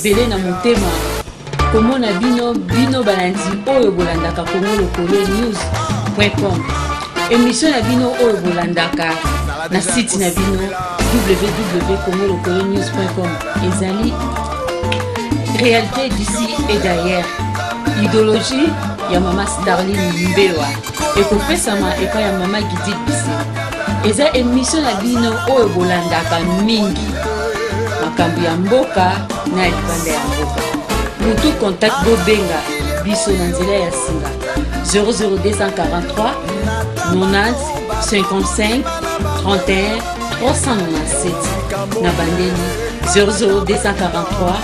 Belé na motema komona bino balandi oyo bolandaka Congo Lokole news.com émission na bino oyo bolandaka na site na bino www.congolokolenews.com ezali réalité d'ici et d'ailleurs idéologie ya mama Starline Mbewa ekopesama epa ya mama Gidi Bisi eza émission na bino oyo bolandaka mingi makambo ya mboka na libanda ya mboka mutu contact bobenga biso na nzela ya singa 00243 90 55 31 397 na bandeli 00243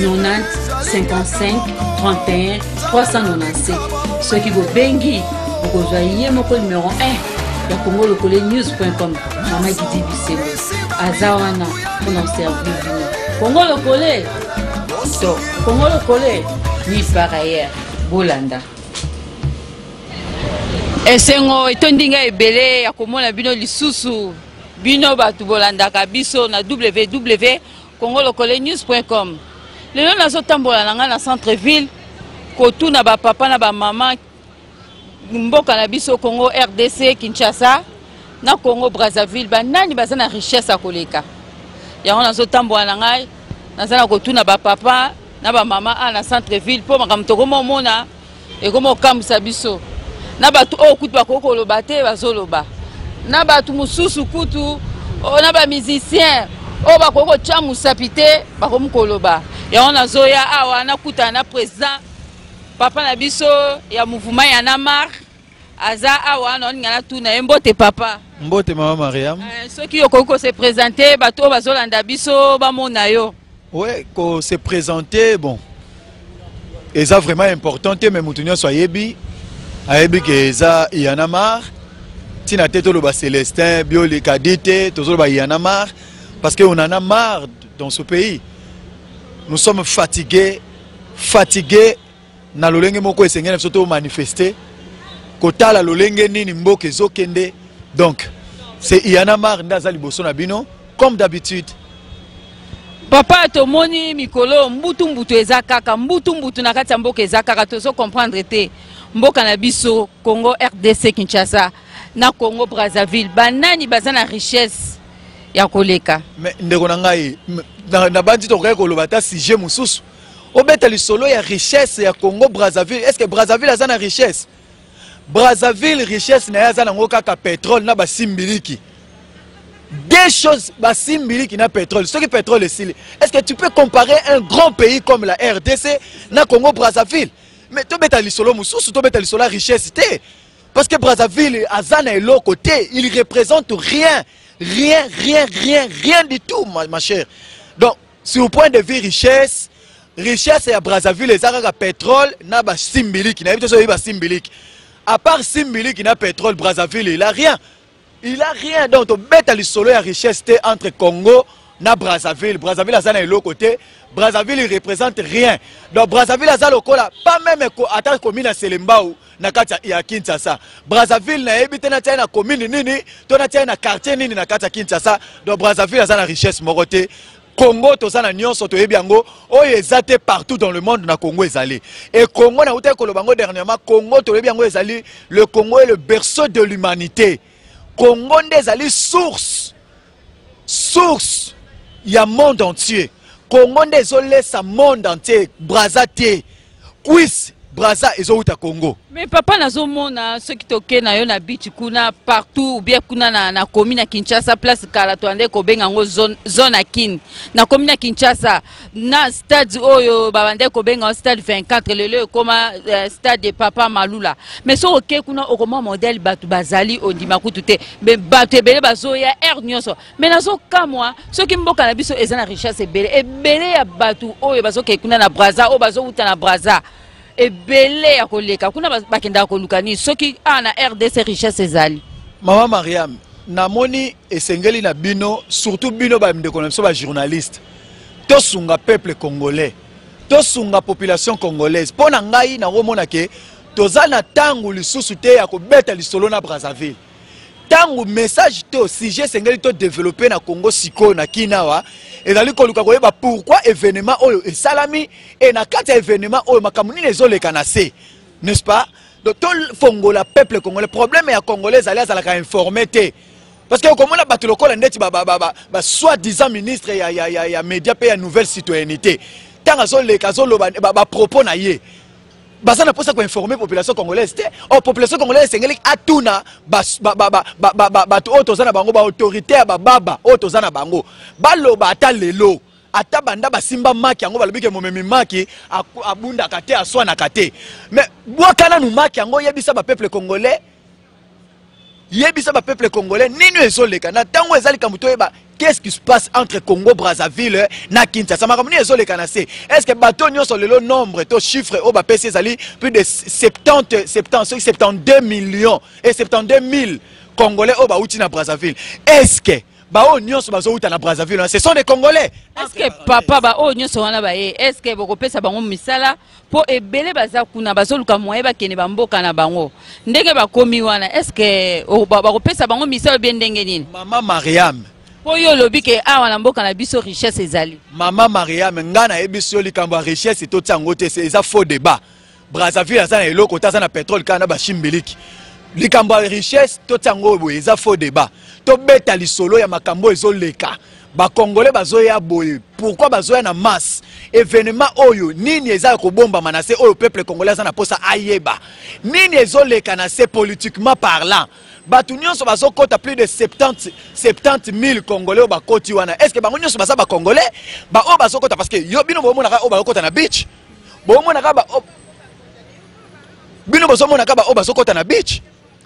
90 55 31 397 soki bobengi okozwa ye moko numéro 1 ya congolokolenews.com mama Gidi Bisembo aza wana pour servir bino Congo Lokole to Congo Lokole ni par ailleurs bolanda esengo etondinga ebele ya komona bino lisusu bino batu bolandaka biso na www.congolokolenews.com lelo nazotambola nanga na centre ville kotuna ba papa na ba mama mboka na biso Congo RDC Kinshasa na Congo Brazzaville banani baza na richesse akoleka yango nazotambola na ngai nazala kotuna ba papa na ba mama na centre ville po makambo tokomona ekomo kambusa biso na batu o kutu bakokoloba te bazoloba na batu mususu kutu na ba musicien o bakoko chamusa pite bakomukoloba yango nazoya awa nakuta na président papa na biso ya mouvement ya Namar aza awa nongana tuna embote papa mbote mama Mariam ceux qui okoko se présenter bato bazolanda biso bamona yo ouais ko se présenter bon eza vraiment important mais mutunyo so yebi ayebi ke eza Yanamar tina teto lo ba Célestin bioli kadite tozolo ba Yanamar parce que on en a marre dans ce pays nous sommes fatigués na lolenge moko esengena soto manifester kotala lolenge nini mboka ezokende donc c'est Yanamar ndaza liboso na bino comme d'habitude papa tomoni mikolo mbutu eza kaka mbutu na kati ya mboka eza kaka tozo comprendre te mboka na biso Congo RDC Kinshasa na Congo Brazzaville banani baza na richesse ya koleka mais ndeko na ngai na bandi to kaya koloba ta sujet mususu obeta lisolo ya richesse ya Congo Brazzaville est-ce que Brazzaville a na richesse Brazzaville richesse na ya na ngoka ka pétrole na basimbiliki deux choses basimbiliki na pétrole ce qui pétrole est-ce que tu peux comparer un grand pays comme la RDC na Congo Brazzaville mais to beta lisolo mususu to beta lisolo richesse te parce que Brazzaville azana elo côté il représente rien du tout ma chère donc sur le point de vue richesse ya Brazzaville les araka pétrole na basimbiliki na bito basimbiliki à part simbiliki na pétrole Brazzaville il a rien donc to beta lisolo ya richesse te entre Congo na Brazzaville azana elo côté Brazzaville il représente rien donc Brazzaville azana lokola pas même attaque commune à Selembao na kati ya Kinshasa Brazzaville na ebite na tia na commune nini to na tia na quartier nini na kati ya Kinshasa donc Brazzaville azana richesse morote Congo tozana nyonso to yebi yango oyo ezate partout dans le monde na Congo ezali et Congo na uta koloba ngo dernièrement Congo to yebi yango ezali le Congo est le berceau de l'humanité Congo ndezali source ya monde entier Congo ndezolesa monde entier Brazzaville quiz Brazza ezouta Congo. Mais papa nazomona ceux qui toke na yo na beach kuna partout ou bien kuna na commune Kinshasa place kala to ande ko benga ngo zone akin na commune Kinshasa na stade oyo babande ko benga stade 24 lelo koma stade de papa Malula mais so ok kuna okoma modèle batu bazali ondima kutute mais batu ebele bazoya air nyonso mais nazo kamwa ceux qui mboka na biso ezana richesse ebele ya batu oyo bazoke kuna na Brazza o bazouta na Brazza ebele ya koleka kuna bakenda kolukani soki ana RDC richesse ezali. Maman Mariam, namoni esengeli na bino, surtout bino ba ndeko na biso ba journaliste. Tosunga peuple congolais. Tosunga population congolaise. Pona ngai na komona ke tozana tangu lisusu te ya kobeta lisolo na Brazzaville. Tangu message to sujet sengeli to développer na Congo siko na kinawa ezali koluka koyeba pourquoi événement oyo esalami et na kati événement oyo makamuni ezoleka na se, n'est-ce pas? Donc tout fongola peuple congolais, problème ya congolais azalaka informé te. Parce que comme on a battu le col net soi-disant ministre ya média pe ya nouvelle citoyenneté. Tant azoleka zoloba ba propos na ye. Basa na posa ko informer population congolaise te. O population congolaise sengeli atuna bato otozana bango ba autorité ya baba otozana bango. Baloba ata lelo. Ata banda basimba maki yango balobike momemi maki abunda kate aswana kate. Mais bwakana nu maki yango yebisa ba peuple congolais. Yebisa ba peuple congolais nini ezoleka na tango ezali kamuto yeba qu'est-ce qui se passe entre Congo Brazzaville na Kinshasa makamuni ezoleka na se. Est-ce que bato nyonso lelo nombre to chiffre o ba PC ezali plus de 72 millions et 72 000 congolais o ba uti na Brazzaville. Est-ce que ba o nyonso bazo uta na Brazzaville ce sont des congolais? Est-ce que papa ba o nyonso wana ba ye est-ce que boko pesa bango misala po ebele baza kuna bazoluka moye ba kene bamboka na bango ndenge ba komi wana est-ce que bako pesa bango misala bien ndenge nini? Maman Mariam po yo lobi ke awa na mboka na biso richesse ezali. Maman Mariam ngana ebiso likambo richesse to tsango te c'est ça faux débat. Brazzaville azana eloko taza na pétrole kana ba shimbiliki. Likambo richesse to tsango bo eza faux débat. To beta lisolo ya makambo ezoleka. Ba congolais bazoya boye. Pourquoi bazoya na masse? Événement oyo nini eza ko bomba manase oyo peuple congolais na posa ayeba. Nini ezoleka na se politiquement parlant. Batu nyonso bazokota plus de 70 000 congolais ba koti wana. Est-ce que bango nyonso baza ba congolais? Ba o bazokota parce que yo bino bo monaka o bazokota na beach. Bo monaka ba bino bozo monaka ba o bazokota na beach.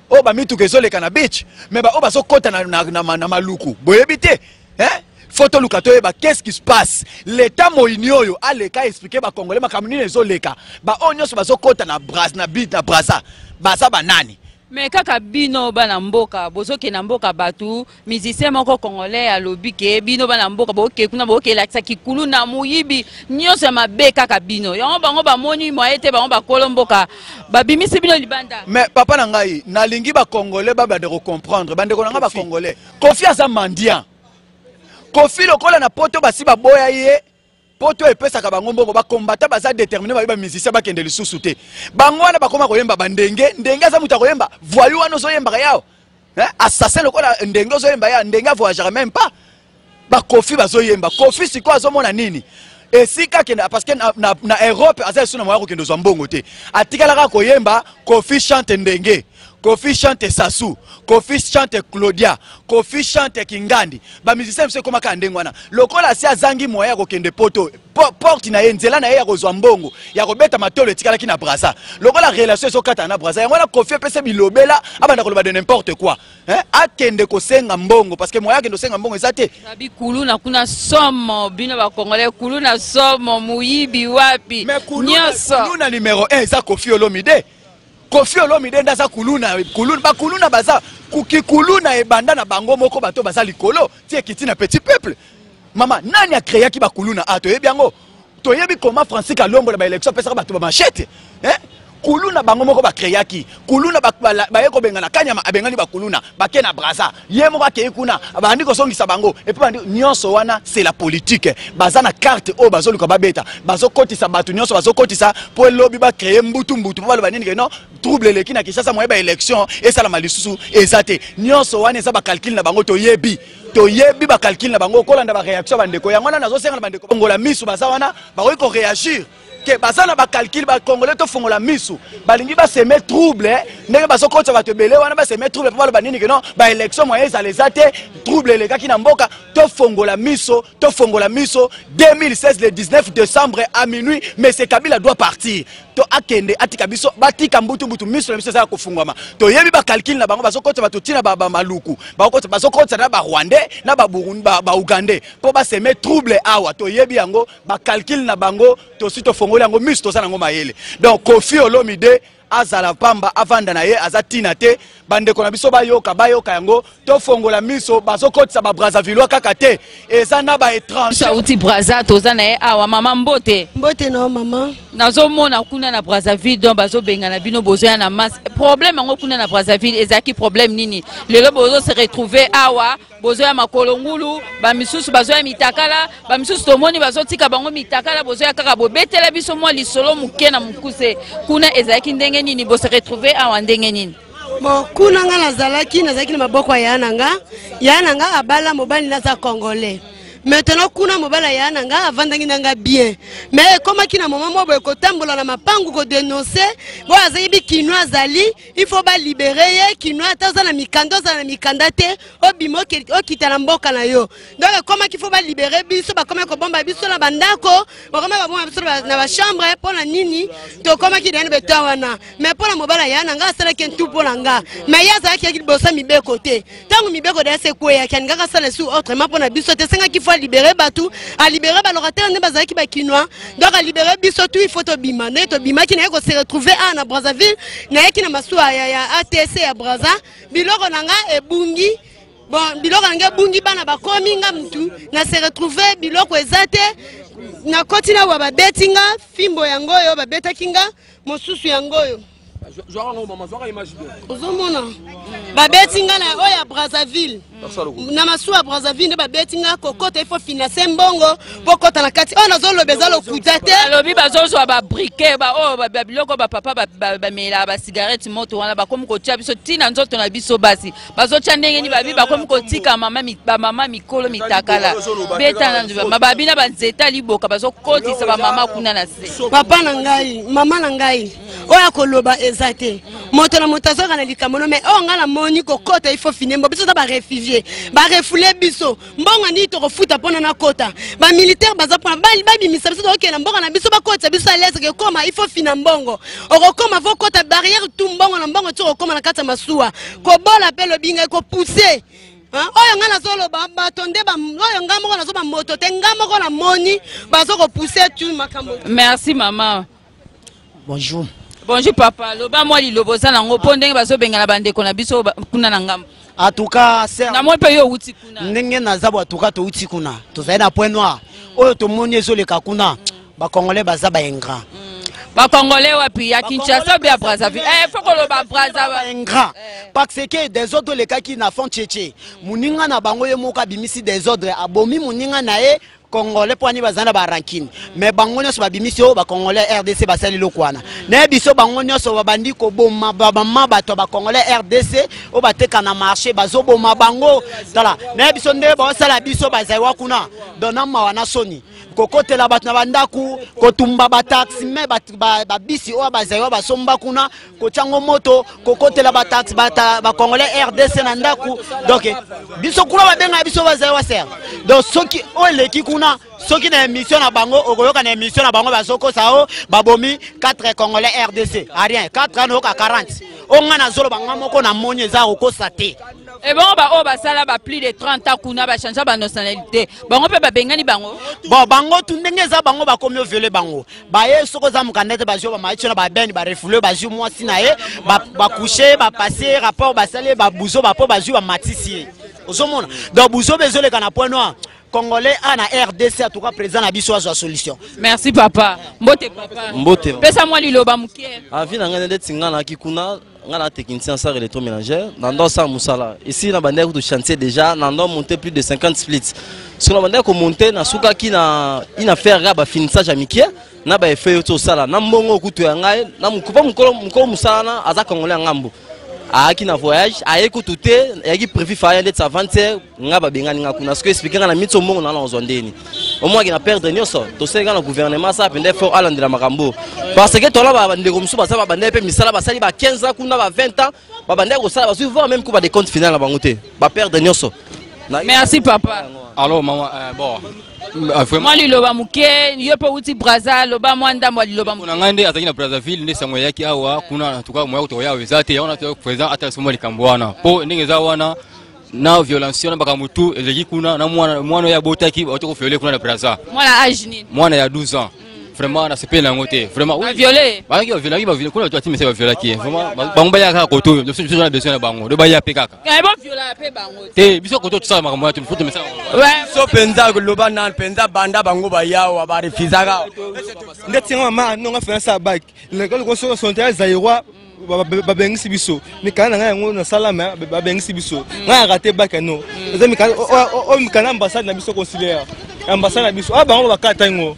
O ba mitu kezoleka na beach. Mais ba o bazokota na maluku. Boyebi te, hein? Photo lukato ba qu'est-ce qui se passe? L'état moinioyo a leka expliquer ba congolais makamuni ezoleka. Ba o nyonso bazokota na Brazza na beach na Brazza. Baza banani? Mais kaka bino bana mboka bozoke na mboka batu musicien moko congolais alobi ke bino bana mboka boke kuna boke lakisa kikulu na muyibi nyonso mabe kaka bino yango bango bamoni moyete bango bakolo mboka babimisi bino libanda. Mais papa na ngai nalingi ba congolais baba de comprendre bande ko na ba congolais confiance à mendiant Kofi lokola na poto basi ba boya ye poto epesaka bango mbongo ba combattant baza déterminé ba musicien ba kende lisusu te bango wana bakoma koyemba bandenge ndenge za muta koyemba voyou wana zo yemba yao assassin lokola ndenge zo yemba ya ndenge voyagera même pas ba Kofi bazo yemba Kofi siko azomona nini esika kenda parce que na Europe aza suna moya ko kendo zo mbongo te atikala koyemba Kofi chante ndenge Kofi chante Sassou, Kofi chante Claudia, Kofi chante Kingandi. Ba musicien mse koma ka ndengwana. Lokola si azangi moya ko kende poto. Porte na enzela na ya kozwa mbongo. Ya kobeta matolo etikala ki na Brazza. Lokola relation so kata na Brazza. Yango na Kofi pese bilobela abanda koloba de n'importe quoi. Akende ko senga mbongo parce que moya kendo senga mbongo ezate. Sabi kulu na kuna somo bino ba congolais kulu na somo muyibi wapi. Kulu na numéro 1 eza Kofi Olomide. Kofi Olomide ndaza kuluna bakuluna baza kukikuluna ebanda na bango moko bato baza likolo tie kiti na petit peuple. Mama nani a créé ki bakuluna to yebi yango to yebi comment Francis Kalombo na ba élection pesa bato ba machete kuluna bango moko ba créé ki kuluna ba yeko bengana kanyama abengani bakuluna bake na Brazza yemo ba ke kuna abandi ko songisa bango et puis bandi nyonso wana c'est la politique baza na carte o bazo luka babeta bazo kotisa bato nyonso bazo kotisa po lobby ba créer mbutu po ba nini non trouble leki na Kinshasa moye ba élection et ça la malisusu ezate nyonso wana eza ba calcul na bango to yebi ba calcul na bango kolanda ba réaction bandeko yango na nazo senga bandeko bongola misu baza wana ba ko réagir que bazana ba calcul ba congolais to fongola misu balingi ba semer trouble ndenge bazo kotsa bato belé wana ba semer trouble pa ba nini que non ba élection moye za les ate trouble les gars qui na mboka to fongola miso 2016 le 19 décembre à minuit mais c'est Kabila doit partir to akende atika biso batika mbutu miso na biso za kofungwama to yebi ba calcul na bango bazokota batotina ba maluku bazokota na ba Rwandais na ba Burundi ba Ugandais po ba se met trouble awa to yebi yango ba calcul na bango to sito fongola yango miso to sana ngo mayele donc Koffi Olomide azala pamba avanda na ye azatina te bandeko na biso bayoka yango to fongola miso bazokotisa ba Brazzaville kaka te eza na ba étranger sauti Brazza toza na ye awa mama mbote no mama nazomona kuna na Brazzaville donc bazobenga na bino bozoya na masse problème yango kuna na Brazzaville ezaki problème nini lelo bozo se retrouver awa bozoya makolo ngulu ba misusu bazoya mitakala ba misusu tomoni bazotika bango mitakala bozoya kaka bobetela biso mwa lisolo muke na mukuse kuna ezaki ndenge nini bo se retrouver awa ndenge nini bon kuna nga nazalaki na maboko ya nanga abala mobali naza congolais maintenant kuna mobala ya nanga avandangi nanga bien mais comme qui na moment mo boye kotambola na mapangu ko dénoncer bo azayibi kinwa azali il faut ba libérer ye kinwa ataza na mikando za na mikanda te obimo o kitana mboka na yo donc comme qu'il faut ba libérer biso ba comme ko bomba biso na bandako ba comme ba bomba biso na ba chambre pour na nini to comme qui dane beto wana mais pour la mobala ya nanga sala kentu pour nga mais ya za ki bosa mibe côté tangu mibe ko dese ko ya kanga sala sous autrement pour na biso te senga qu'il faut libérer batou à libérer balorateur ne bazaki ba kinois donc à libérer biso tout il faut to bima ne to bima qui ne ko se retrouver à Brazzaville na ki na masua ya ATC ya Brazza biloko nanga ebungi bon biloko nanga bungi bana bakomi nga mtu na se retrouver biloko ezate na kotina wa babetinga fimbo yangoyo babeta kinga mosusu yangoyo Ozomona babetinga na oya Brazzaville na masuwa Brazzaville ne babetinga kokota il faut financer mbongo pokota na kati on azolobeza lokuta te lobi bazozo ba briquet ba o ba biloko ba papa ba mela ba cigarette moto wana ba komi ko tia biso tina nzoto na biso basi bazotia ndenge ni babi ba komi ko tika mama mikolo mitakala beta na nzuba mababi na banzeta liboka bazokotisa ba mama kuna na se papa na ngai mama na ngai oya koloba ezate moto na moto azoka na likamono mais o ngala moni kokota il faut finir mbo biso ba réfugié ba refoulé biso mbongo ndi to kofuta pona na kota ba militaire baza pona ba bimisa biso to kena mbongo na biso ba kota biso à l'aise que koma il faut finir mbongo okoma vo kota barrière tout mbongo na mbongo to koma na kata masuwa ko bola pe lo binga ko pousser oyo nga nazolo batonde oyo nga moko nazoba moto te nga moko na moni bazoko pousser tout makambo. Merci maman. Bonjour. Bonjour papa, loba moi lilobo za nango pondenge bazo benga na bande kona biso kuna na ngambo. En tout cas, c'est na moi pe yo uti kuna. Ndenge na zabo en tout cas to uti kuna. To za na point noir. Oyo to moni ezoleka kuna. Ba Congolais baza ba ingrat. Ba Congolais wapi ya Kinshasa be ya Brazzaville. Faut que lo ba Brazzaville ingrat. Parce que des autres les cas qui na font tchétché. Muninga na bango ye moka bimisi des autres abomi muninga na e Congolais poani bazana ba rankine mais bango nyoso babimisi o ba Congolais RDC basali lokwana na biso bango nyoso babandi ko boma bama bato ba Congolais RDC o bateka na marché bazo boma bango tala na biso nde ba sala biso bazaiwa kuna dona mawana soni kokotela bato na bandaku kotumba ba taxi me ba bisi o bazaiwa basomba kuna kochango moto kokotela ba taxi ba Congolais RDC na ndaku donc biso kuna babenga biso bazaiwa ser donc soki o leki kuna soki na émission na bango okoyoka na émission na bango bazoko sao babomi 4 Congolais RDC a rien 4 ans oka 40 onga na zolo banga moko na moni eza okosa te et bon ba o ba sala ba plus de 30 ans kuna ba changer ba nationalité bango pe ba bengani bango bon bango tundenge za bango ba komi violer bango ba ye soko za mukandete ba jo ba maicho na ba ben ba refoulé ba ju moi sina ye ba coucher ba passer rapport ba salé ba buzo ba po ba ju ba matisi ozomona donc buzo bezole kana point noir Congolais à la RDC en tout cas présent à biso à solution. Merci papa. Mbote papa. Mbote. Pesa moi liloba mukie. Avi na ngane ndeti ngana kikuna ngana technicien sans électroménager nando sa musala. Ici na bandeko de chantier déjà nando monter plus de 50 splits. Sur la bandeko monter na suka ki na ina faire raba finissage amikie na ba effet to sala na mbongo kutu ya ngai na mukupa mukolo musala na aza Congolais ngambo. Aki na voyage ayeko touté yaki prévu faire d'être avant-hier ngaba bengani ngakuna parce que expliquer na mitso mbongo na nzondeni au moins na perdre nyoso to senga na gouvernement ça pende fort alandela makambo parce que tola ba ndeko musu ba sa ba ndeko misala ba sali ba 15 ans kuna ba 20 ans ba ndeko sala ba voir même ko ba des comptes final na bangote ba perdre nyoso Merci papa. Alors maman, bon. Moi liloba muke, yo pe uti Brazza, loba mwanda moi liloba muke. Ngande ataki na Brazzaville ndi sango yaki awa kuna tuka moyo kutoya wezate ona to president ata somo likambwana. Po ndenge za wana na violence na baka mutu eleki kuna na mwana ya botaki auto ko violé kuna na Brazza. Mwana âge nini? Mwana ya 12 ans. Vraiment na sepe na ngote. Vraiment oui. Violé. Ba ki violé, ba violé kuna to atimi se ba violé ki. Vraiment bango ya ka koto, je suis na besoin na bango. De ba ya pekaka. Ka ba violé pe bango. Te biso koto tsala makambo ya tu faut te message. Ouais. So penza loba na penza banda bango ba yawo ba refizaka. Ndeti mama no nga fena sa bac. Le ko so sonte zairwa babengisi biso. Mikana nga yango na salama babengisi biso. Nga raté bac no. Eza mikana o mikana ambassade na biso consulaire. Ambassade na biso. Ah bango bakata ngo.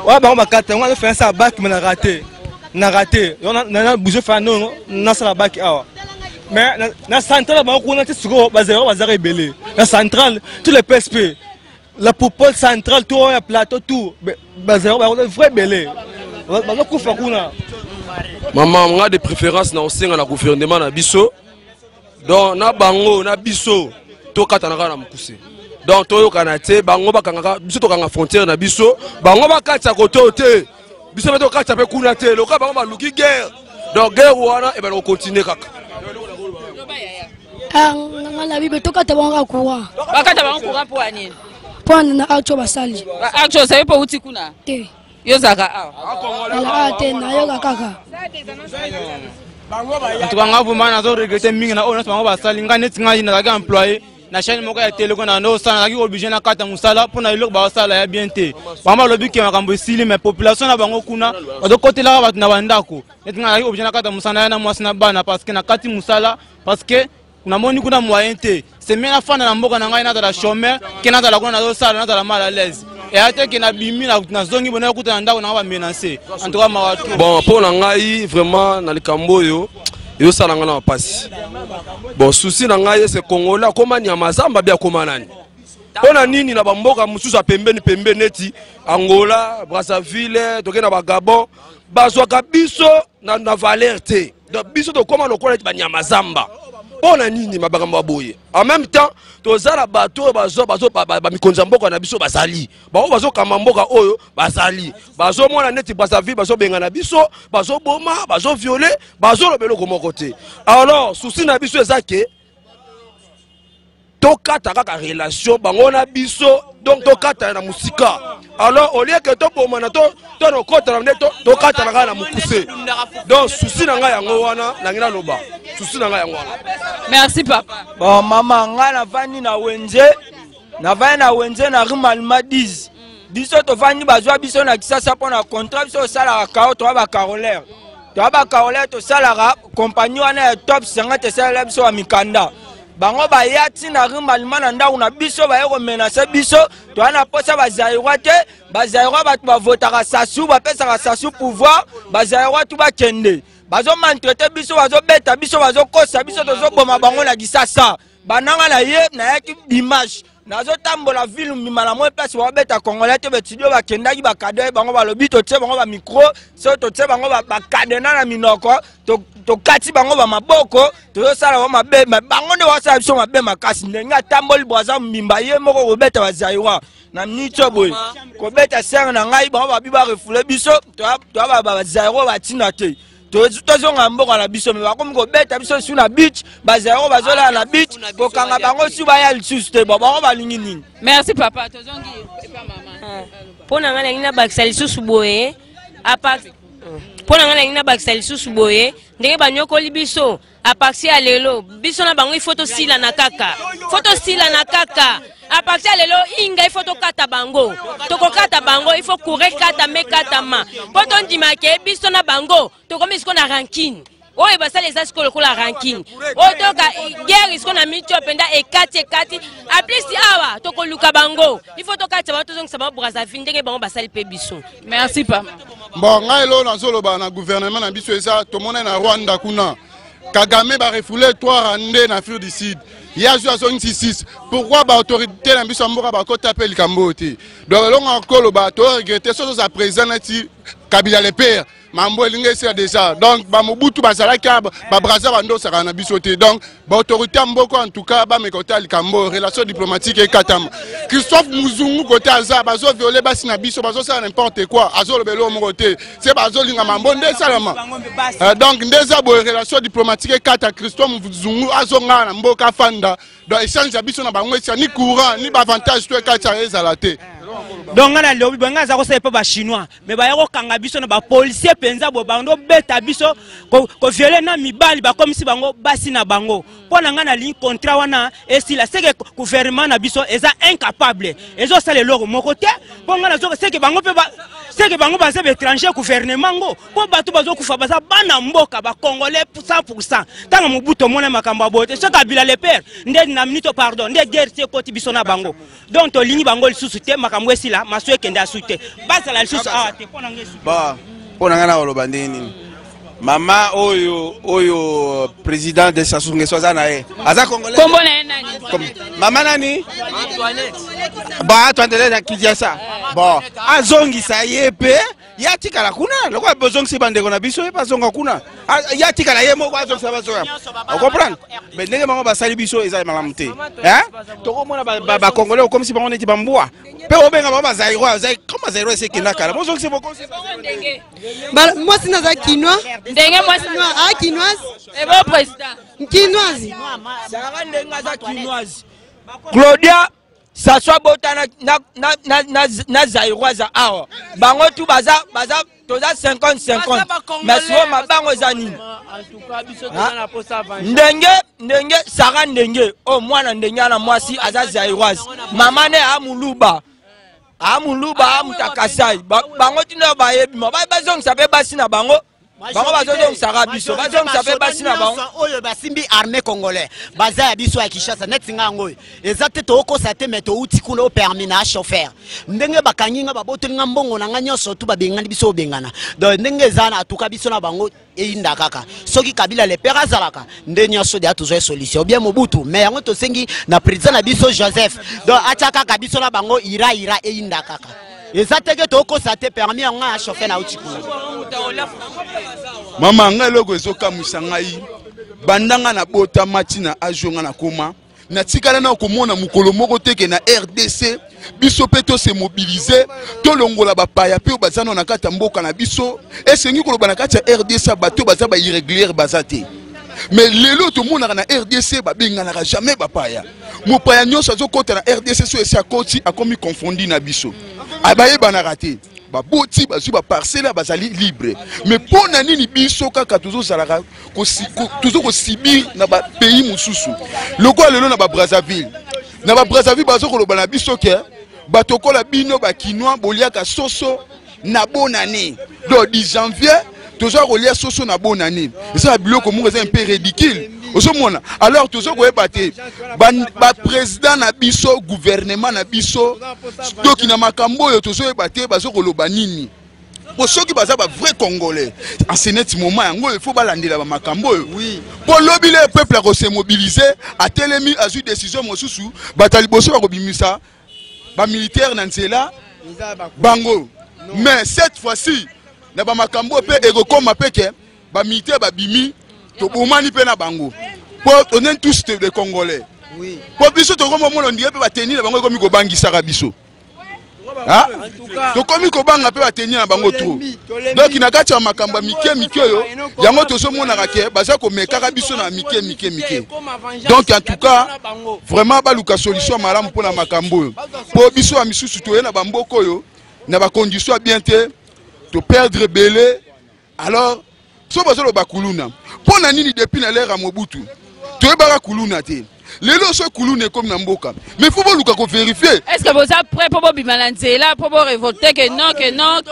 Ouais, bah on va quatre, on va faire ça à bac, mais on a raté. On a raté. On a bougé faire non, on a ça à bac. Mais la centrale, on a tout ce qu'on va rebelle. La centrale, tous les PSP, la poupole centrale, tout le plateau, tout. On a vrai belé. On va faire quoi? Maman, on a des préférences dans le gouvernement na biso. Donc na bango, na biso, to katana na mukuse. Donc toyo kanate bango bakanga biso to kanga frontière na biso bango bakatsa koto te biso to katsa pe kuna te loka bango baluki guerre donc guerre wana e ba continuer kaka ngala bibe to kata bango courant Bakata bango courant pour ani. Pour na acto basali Acto ça pas uti kuna. te Yo zaka ah. ala te na yo kaka Tukanga vuma na zo regretter mingi na ona bango basali ngane tinga ina ga employé na chaîne moko ya télé na no sana ki obligé na kata musala pour na iloko ba sala ya bien te mama lobi ke makambo esili mais population na bango kuna odo côté la ba na bandako netinga ki obligé na kata musala na mwasi na bana parce que na kati musala parce que kuna moni kuna moyen te c'est même la fin na mboka na ngai na la chômeur ke na la kuna na sala na la mal à l'aise et ate ke na bimi na zongi bona kuta na ndako na ba menacer en tout cas mawatu bon pour na ngai vraiment na likambo yo yo sala ngana pasi bon souci na ngai c'est Congolais koma nyama zamba bia koma nani pona nini na bamboka mususu pembeni neti Angola Brazzaville tokena ba Gabon bazwaka biso na valeur te donc biso to koma lokola ba nyama zamba pona nini mabakamba boye en même temps tozala bato bazo ba mikonza mboka na biso bazali bazo kama mboka oyo bazali bazo mona neti Brazzaville bazo benga na biso bazo boma bazo violer bazo lobelo ko moko te alors souci na biso ezake tokata kaka relation bango na biso donc tokata na musika alors au lieu que to boma na to no kota na to kata na mukuse donc souci na nga yango wana na ngina loba souci na nga yango wana. Merci papa. bon mama nga na vani na wenze na rimalma 10 biso to vani bazwa biso na kisasa pona contrat biso sala ka to ba carolaire to sala compagnie wana ya top 50 sala biso wa mikanda bango bayati na rimalma na ndako na biso ba yeko menacer biso to ana posa bazairwa te bazairwa batu bavotaka sasu bapesaka sasu pouvoir bazairwa tu bakende bazo maltraiter biso bazo beta biso bazo kosa biso tozo boma bango na kisasa bananga na ye na yaki image nazo tambola ville mimala mo place ba beta Congolais te betudio bakendaki bakade bango balobi to tse bango ba micro so to tse bango ba kadena na minoko to kati bango ba maboko to sala ba mabe bango ne wasa biso mabe makasi ndenga tamboli bwaza mimba ye moko ko beta bazaiwa na nicho boy ko beta ser na ngai bango ba biba refoule biso to ba bazaiwa batina te tozonga mboka na biso me bakomi kobeta biso su na beach bazero bazola na beach kokanga bango su baya lisusu te bango balingi nini. Merci papa tozongi epa mama pona ngana ngina bakisa lisusu boye apa pona ngana ngina bakisa lisusu boye ndenge banyokoli biso apaksi ya lelo biso na bango ifoto sila na kaka a partir de là, il faut kata bango. Toko kata bango, il faut courir kata me kata ma. Quand on dit que biso na bango, to comme qu'on a ranking. Oh et bah ça les ascoles qu'on a ranking. Oh donc guerre is qu'on a mis tu penda et kati. A plus si awa toko luka bango. Il faut to kata bango donc ça va Brazzaville ndenge bango ba sali pe biso. Merci papa. Bon ngailo na zolo ba na gouvernement na biso eza to mona na Rwanda kuna. Kagame ba refoulé toi randé na Afrique du Sud. Il y a 66. Pourquoi ba autorité na biso mboka ba ko taper likambo te. Donc longa kolo ba to regretter so za président nati Kabila le père. mambo elingi esila déjà donc bamobutu bazalaki babraza bandosaka na biso te donc baautorité ya mboka en tout cas bameka ota likambo relation diplomatique ekatama. Christophe Muzungu kote aza bazoviole basi na biso bazosala n'importe quoi azolobela oyo moko te se bazolinga mambo nde esalama donc nde eza boye relation diplomatique ekata Christophe Muzungu azonga na mboka afanda donc échange ya biso na bango esila ni courant ni baavantage to ekati ya ezala te. Donc on a le banga za ko se pa ba chinois mais ba yako kanga biso na ba policier penza bo bando beta biso ko violer na mibali ba comme si bango basi na bango pona nga na ligne contrat wana et si la c'est que gouvernement na biso eza incapable ezo sale loko moko te ponga na zo c'est que bango pe ba c'est que bango baza étranger gouvernement ngo po bato bazo kufa baza bana mboka ba congolais 100% tanga mobuto mona makamba bote ce kabila le père ndé na minute pardon ndé guerre c'est côté biso na bango donc to ligne bango lisusu te makambo esila maso kende asute basa la lisusu ah te pona ngesu ba pona ngana oloba ndeni mama oyo président de Sassou Nguesso aza congolais kombo na nani mama nani ba Antoinette na Kinshasa bon azongisa yepe ya tikala kuna lokwa bozongisa bandeko na biso yepa zonga kuna ya tikala ye moko azongisa bazonga on comprend mais ndenge bango basali biso eza malamu te hein tokomona ba congolais comme si bango neti bambwa pe obenga bango bazairwa comme zairwa c'est kina kala bozongisa boko ndenge moi sina za kinois ndenge moi sina kinoise et bon président kinoise sara ndenga za kinoise Claudia ça soit bota na zairwaza awa bango tu baza toza 50-50 mais so mabango zani ndenge sara ndenge o mwana ndenge na mwasi aza zairwaza mama ne amuluba amutakasai bango tino bayebi bazongisa pe basi na bango bango bazongisa biso bazongisa pe basi na bango oyo basimbi armée congolais baza ya biso ya Kinshasa netinga ngoyo ezate to okosa te meto uti kuna o permis na chauffeur ndenge bakanginga babotelinga mbongo na nganya sotu babengani biso obengana donc ndenge zana atuka biso na bango eyinda kaka soki kabila le père azalaka nde nyoso de atuzo solution bien mobutu mais yango to sengi na président na biso Joseph donc achaka ka biso na bango ira eyinda kaka ezateke to okosa te permis nga chauffeur na uti kuna mama ngai loko ezokamwisa ngai bandanga na bota mati na ajonga na koma na tikala na komona mukolo moko teke na RDC biso pe to se mobiliser to longola bapaya pe bazana na kata mboka na biso esengi koloba na kata RDC bato baza ba irrégulier bazate mais lelo to mona na RDC babengana jamais bapaya mopaya nyonso azokota na RDC so esi akoti akomi confondi na biso abaye bana raté baboti bazwi ba parcelle bazali libre mais pona nini biso kaka tozozalaka tozokosibir na ba pays mosusu lokola lelo na ba Brazzaville bazokoloba na biso ke batokola bino ba kinois boliaka soso na bonane le 10 janvier toujours kolia soso na bonane ça biloko mongo c'est un peu ridicule osomona alors toujours koyeba te ba président na biso gouvernement na biso toki na makambo oyo tozoyeba te bazokoloba nini po soki baza ba vrai congolais en ce moment yango il faut balandela ba makambo oyo po lobi le peuple a se mobiliser a telemi azui décision mosusu batali boso ba kobimisa ba militaire na nzela bango mais cette fois-ci na ba makambo pe ekokoma peke ba militaire ba bimi to bomani pe na bango on est tous des Congolais. Oui. Pour biso to comme on dirait pe ba tenir bango comme ko bangisa biso. Ah? To comme ko banga pe ba tenir na bango trop. Donc ina kacha makamba mike yo yango to so mona ka baza ko meka biso na mike. Donc en tout cas vraiment ba luka solution malamu pour na makambo. Pour biso amisusu to na bamboko yo na ba condition bien te to perdre belé alors so bazo lo bakuluna. Pour na nini depuis na l'ère à Mobutu. Tu es bara kuluna te. Lelo so kulune comme na mboka. Mais faut luka ko vérifier. Est-ce que vous êtes prêt pour bimalanzela pour révolter que non hein?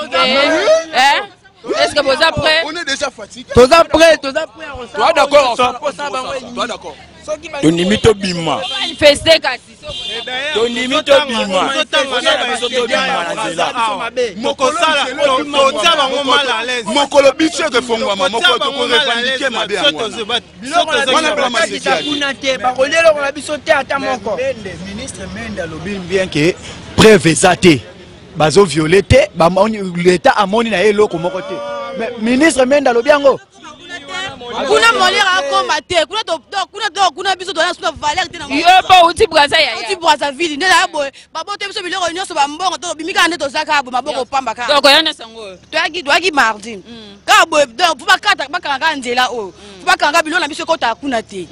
Est-ce que vous êtes prêt? On est déjà fatigué. Toi prêt? Toi d'accord. Toi d'accord. Ton limite bima. Manifester kasi. Ton limite bima. Mokosala totia bango mal à l'aise. Mokolo biche ke fongwa mama ko to ko revendiquer mabe yango. Ministre Menda lobin bien que preuve ezate. bazo violete l'état amoni na eloko moko te mais ministre Menda lobiango kuna molera akoma te kuna biso dona suna valeur te na yo pa uti Brazzaville nde la boy babote biso biloko nyonso bambongo to bimika nde tozaka abo maboko pamba ka donc yana sango toaki mardi ka boy donc fu bakata bakanga nzela o fu bakanga biloko na biso kota kuna te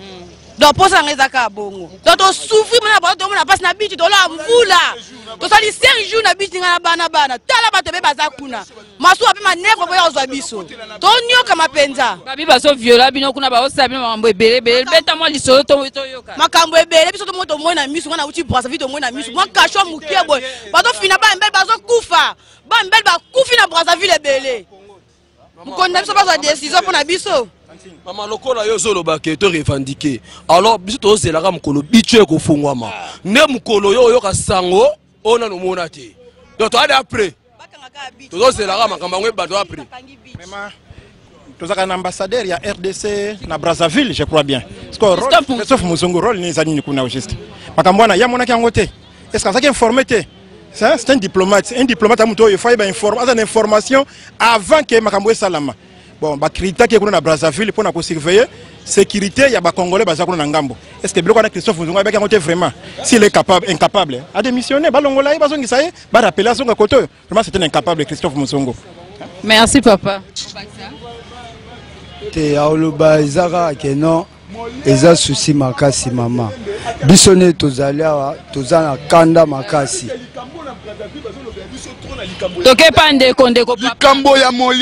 donc posa ngeza ka bongo donc to souffrir na bato mona passe na bichi to la mvula to sali 5 jours na bichi ngana bana tala bato be baza kuna masu ape manefo boya ozwa biso to nyoka mapenza babi baso viola bino kuna ba osabi makambo ebele beta mo lisolo to yoka makambo ebele biso to moto mona misu ngana uti Brazzaville to mona misu mwa kashwa mukie boy bato fina ba mbele bazo kufa ba mbele ba kufi na Brazzaville ebele mukonda biso bazo décision pona biso mama lokola yo zoloba ke to revendiquer alors biso to zelaka mukolo bicho ko fungwama ne mukolo yo yoka sango ona no mona te donc to aller après to zelaka makamba ngwe bato après vraiment tozaka na ambassadeur ya RDC na Brazzaville je crois bien parce que Christophe Muzungu rôle ni zani kuna au juste makambo na ya mona ki ngote est-ce que ça qui informé te c'est un diplomate amuto il faut informer une information avant que makambo salama. Bon, bah critère qui est na Brazzaville pour nous surveiller sécurité il y a ba congolais baza kuna ngambo. Est-ce que biloko na Christophe Muzungu ba ngote vraiment s'il est incapable à démissionner ba longola ba zongi ça ba rappeler son koto vraiment c'est un incapable Christophe Muzungu. Merci papa. Te auluba izaka ke non eza souci makasi mama. Bisone tozali awa tozana kanda makasi. Toke pande konde ko likambo ya moli